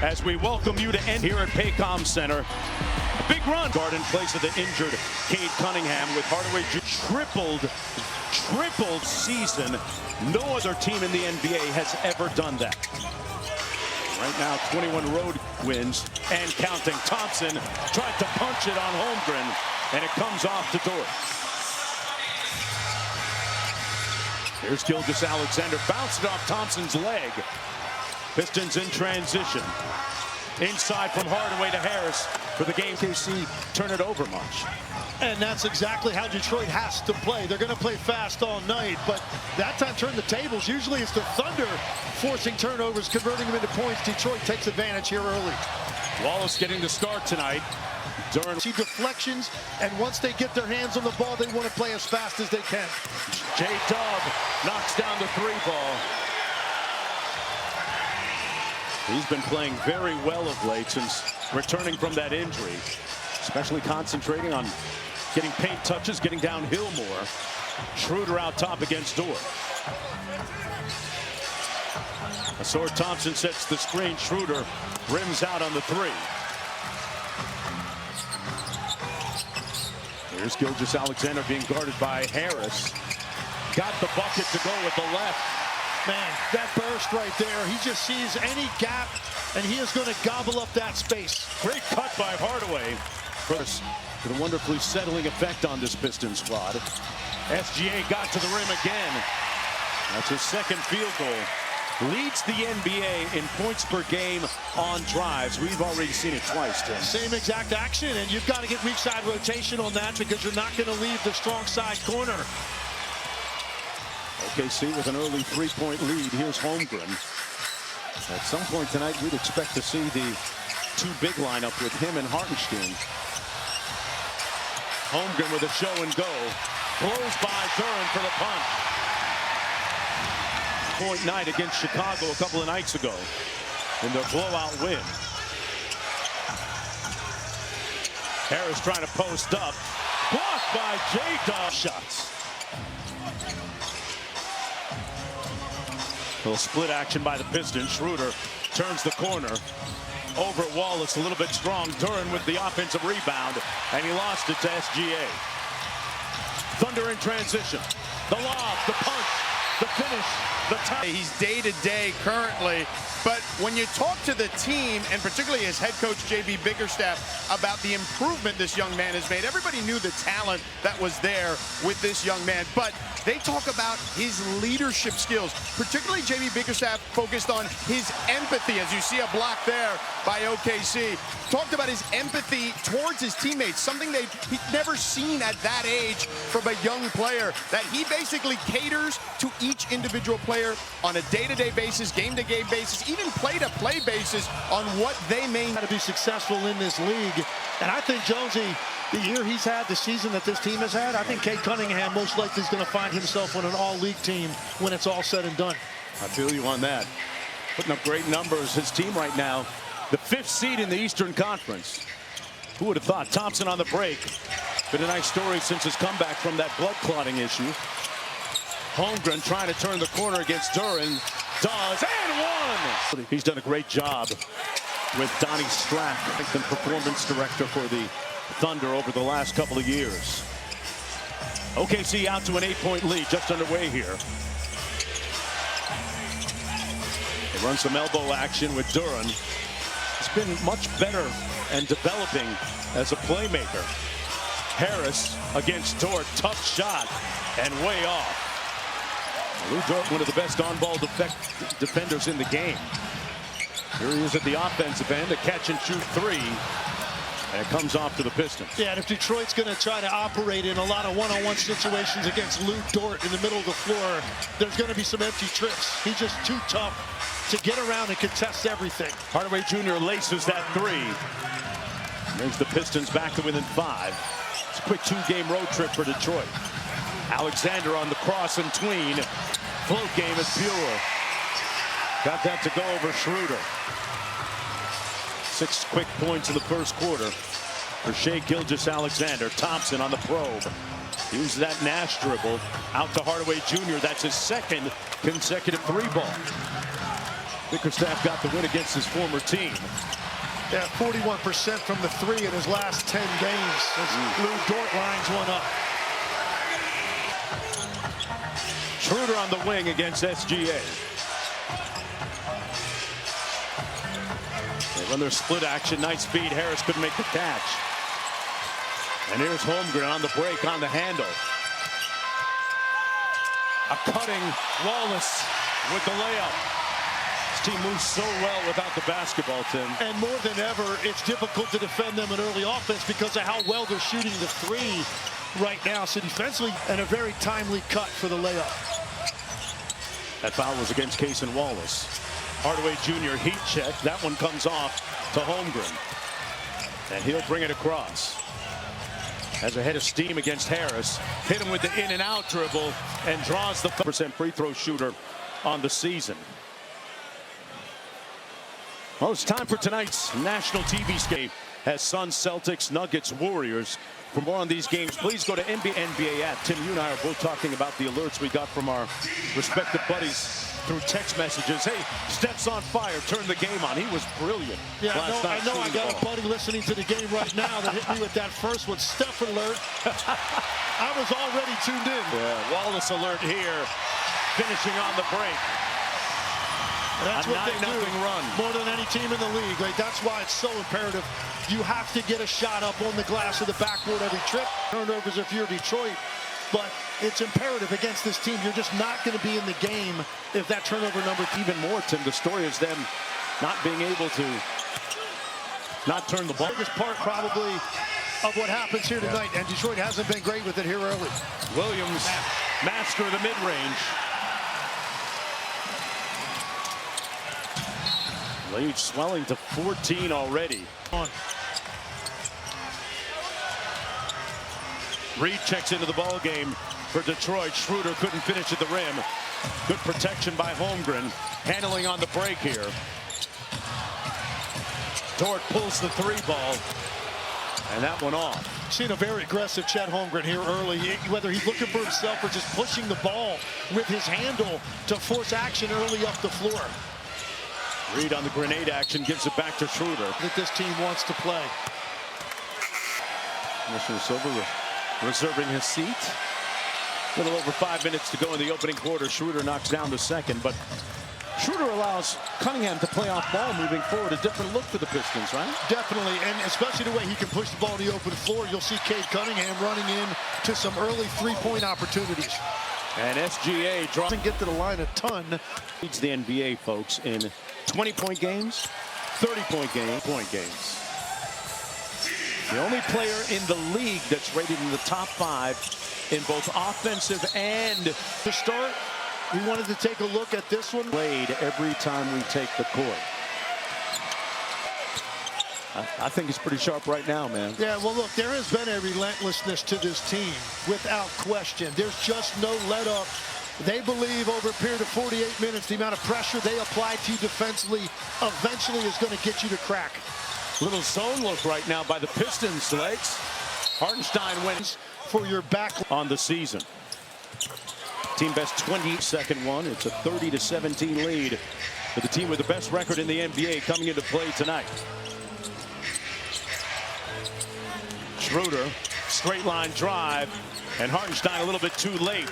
As we welcome you to end here at Paycom Center. A big run. Guard in place of the injured Cade Cunningham with Hardaway tripled season. No other team in the NBA has ever done that. Right now, 21 road wins and counting. Thompson tried to punch it on Holmgren, and it comes off to Dort. Here's Gilgeous-Alexander, bounced it off Thompson's leg. Pistons in transition. Inside from Hardaway to Harris for the game. KC turn it over much. And that's exactly how Detroit has to play. They're going to play fast all night, but that time turn the tables. Usually it's the Thunder forcing turnovers, converting them into points. Detroit takes advantage here early. Wallace getting the start tonight. During deflections, and once they get their hands on the ball, they want to play as fast as they can. J-Dub knocks down the three ball. He's been playing very well of late since returning from that injury, especially concentrating on getting paint touches, getting downhill more. Schroeder out top against Dort. Asor Thompson sets the screen. Schroeder rims out on the three. Here's Gilgeous-Alexander being guarded by Harris. Got the bucket to go with the left. Man, that burst right there. He just sees any gap, and he is going to gobble up that space. Great cut by Hardaway. First, with a wonderfully settling effect on this Pistons squad. SGA got to the rim again. That's his second field goal. Leads the NBA in points per game on drives. We've already seen it twice, Tim. Same exact action, and you've got to get weak side rotation on that because you're not going to leave the strong side corner. OKC with an early three-point lead. Here's Holmgren. At some point tonight, we'd expect to see the two big lineup with him and Hartenstein. Holmgren with a show and go. Blows by Duren for the punch. Point night against Chicago a couple of nights ago in their blowout win. Harris trying to post up. Blocked by J-Dub. Shots. Little split action by the Pistons. Schroeder turns the corner. Over at Wallace, a little bit strong. Duren with the offensive rebound, and he lost it to SGA. Thunder in transition. The lob, the punch, the finish, the tie. He's day-to-day currently, but when you talk to the team, and particularly his head coach, J.B. Bickerstaff, about the improvement this young man has made, everybody knew the talent that was there with this young man, but they talk about his leadership skills, particularly J.B. Bickerstaff focused on his empathy, as you see a block there by OKC. Talked about his empathy towards his teammates, something he'd never seen at that age from a young player, that he basically caters to each individual player on a day-to-day basis, game-to-game basis, even play-to-play basis on what they may to be successful in this league. And I think, Jonesy, the year he's had, the season that this team has had, I think Cade Cunningham most likely is going to find himself on an all-league team when it's all said and done. I feel you on that. Putting up great numbers. His team right now, the 5th seed in the Eastern Conference. Who would have thought? Thompson on the break. Been a nice story since his comeback from that blood clotting issue. Holmgren trying to turn the corner against Duren. Does, and one! He's done a great job with Donnie Strack, the performance director for the Thunder over the last couple of years. OKC out to an 8-point lead, just underway here. They run some elbow action with Duren. He's been much better and developing as a playmaker. Harris against Dort, tough shot, and way off. Lou Dort, one of the best on-ball defenders in the game. Here he is at the offensive end, a catch-and-shoot three. And it comes off to the Pistons. Yeah, and if Detroit's going to try to operate in a lot of one-on-one situations against Lou Dort in the middle of the floor, there's going to be some empty trips. He's just too tough to get around and contest everything. Hardaway Jr. laces that three. Brings the Pistons back to within 5. It's a quick 2-game road trip for Detroit. Alexander on the cross and tween. Float game is pure. Got that to go over Schroeder. 6 quick points in the first quarter for Shai Gilgeous-Alexander. Thompson on the probe. Uses that Nash dribble out to Hardaway Jr. That's his second consecutive 3-ball. Bickerstaff got the win against his former team. Yeah, 41% from the three in his last 10 games. Lou Dort lines one up. Schroeder on the wing against SGA. They run their split action. Nice speed. Harris couldn't make the catch. And here's Holmgren on the break, on the handle. A cutting Wallace with the layup. This team moves so well without the basketball, Tim. And more than ever, it's difficult to defend them in early offense because of how well they're shooting the three right now. So defensively, and a very timely cut for the layup. That foul was against Cason Wallace. Hardaway Jr. heat check. That one comes off to Holmgren. And he'll bring it across. Has a head of steam against Harris. Hit him with the in and out dribble and draws the % free throw shooter on the season. Well, it's time for tonight's national TV scape as Suns, Celtics, Nuggets, Warriors. For more on these games, please go to NBA app. Tim, you and I are both talking about the alerts we got from our respective buddies through text messages. Hey, Steph's on fire. Turn the game on. He was brilliant. Yeah, I know. I got a buddy listening to the game right now that hit me with that first one. Steph alert. I was already tuned in. Yeah, Wallace alert here. Finishing on the break. That's what they do run. More than any team in the league. Like, that's why it's so imperative. You have to get a shot up on the glass of the backboard every trip. Turnovers if you're Detroit. But it's imperative against this team. You're just not going to be in the game if that turnover number. Even more, Tim, the story is them not being able to not turn the ball. Biggest part probably of what happens here tonight. And Detroit hasn't been great with it here early. Williams, master of the mid-range. Lead swelling to 14 already. Reed checks into the ball game for Detroit. Schroeder couldn't finish at the rim. Good protection by Holmgren. Handling on the break here. Dort pulls the three ball. And that one off. Seen a very aggressive Chet Holmgren here early. Whether he's looking for himself or just pushing the ball with his handle to force action early up the floor. Reed on the grenade action gives it back to Schroeder. That this team wants to play. Commissioner Silver reserving his seat. A little over 5 minutes to go in the opening quarter. Schroeder knocks down the second, but Schroeder allows Cunningham to play off ball moving forward. A different look for the Pistons, right? Definitely, and especially the way he can push the ball to the open floor. You'll see Cade Cunningham running in to some early three-point opportunities. And SGA doesn't get to the line a ton. Leads the NBA, folks, in 20-point games, 30-point games. The only player in the league that's rated in the top 5 in both offensive and to start. We wanted to take a look at this one. Played every time we take the court. I think he's pretty sharp right now, man. Yeah, well, look, there has been a relentlessness to this team, without question. There's just no let-up. They believe over a period of 48 minutes, the amount of pressure they apply to you defensively eventually is going to get you to crack. Little zone look right now by the Pistons, legs. Hartenstein wins for your back on the season. Team best 22nd one. It's a 30-17 lead for the team with the best record in the NBA coming into play tonight. Schroeder, straight line drive, and Hartenstein a little bit too late.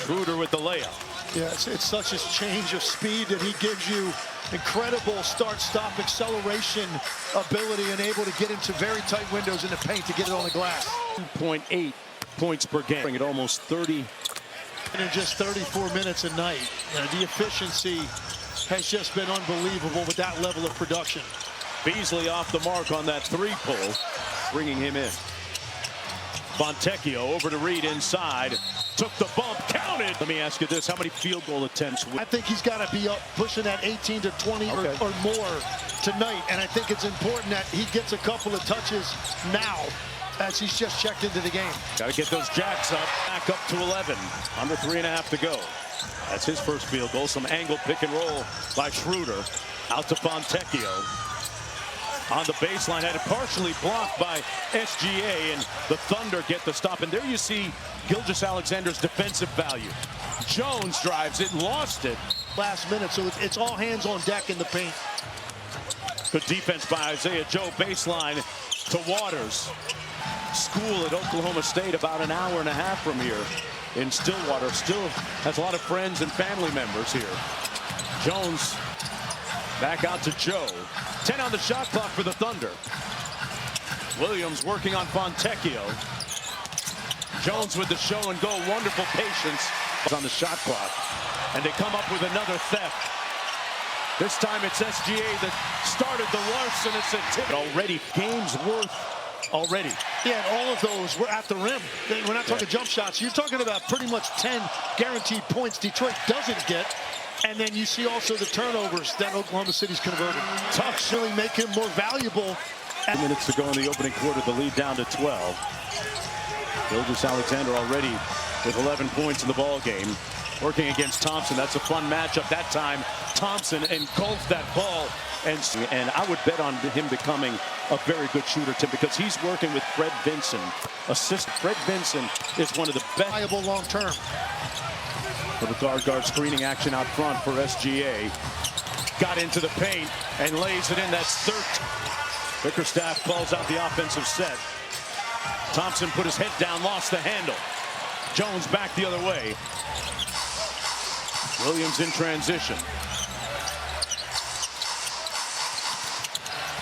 Schroeder with the layup. Yeah, it's such a change of speed that he gives you. Incredible start-stop acceleration ability and able to get into very tight windows in the paint to get it on the glass. 2.8 points per game. Bring it almost 30. In just 34 minutes a night. The efficiency has just been unbelievable with that level of production. Beasley off the mark on that three pull, bringing him in. Fontecchio over to Reed inside. Took the bump, counted. Let me ask you this, how many field goal attempts? I think he's got to be up pushing that 18 to 20 or more tonight. And I think it's important that he gets a couple of touches now as he's just checked into the game. Got to get those jacks up, back up to 11. Under 3.5 to go. That's his first field goal. Some angle pick and roll by Schroeder. Out to Fontecchio. On the baseline, had it partially blocked by SGA, and the Thunder get the stop. And there you see Gilgeous-Alexander's defensive value. Jones drives it, lost it. Last minute, so it's all hands on deck in the paint. Good defense by Isaiah Joe, baseline to Waters. School at Oklahoma State, about an hour and a half from here in Stillwater. Still has a lot of friends and family members here. Jones back out to Joe. 10 on the shot clock for the Thunder. Williams working on Fontecchio. Jones with the show and go. Wonderful patience on the shot clock. And they come up with another theft. This time it's SGA that started the worst, and it's a tip. Already games worth already. Yeah, and all of those were at the rim. We're not talking jump shots. You're talking about pretty much 10 guaranteed points Detroit doesn't get. And then you see also the turnovers that Oklahoma City's converted. Tough to really make him more valuable. 2 minutes to go in the opening quarter, the lead down to 12. Gilgeous-Alexander already with 11 points in the ball game. Working against Thompson. That's a fun matchup. That time, Thompson engulfed that ball. And I would bet on him becoming a very good shooter, Tim, because he's working with Fred Vinson. Fred Vinson is one of the best. Valuable long term. Little guard screening action out front for SGA. Got into the paint and lays it in. That's 13. Bickerstaff calls out the offensive set. Thompson put his head down, lost the handle. Jones back the other way. Williams in transition.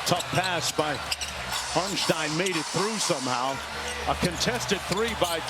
Tough pass by Hartenstein, made it through somehow. A contested three by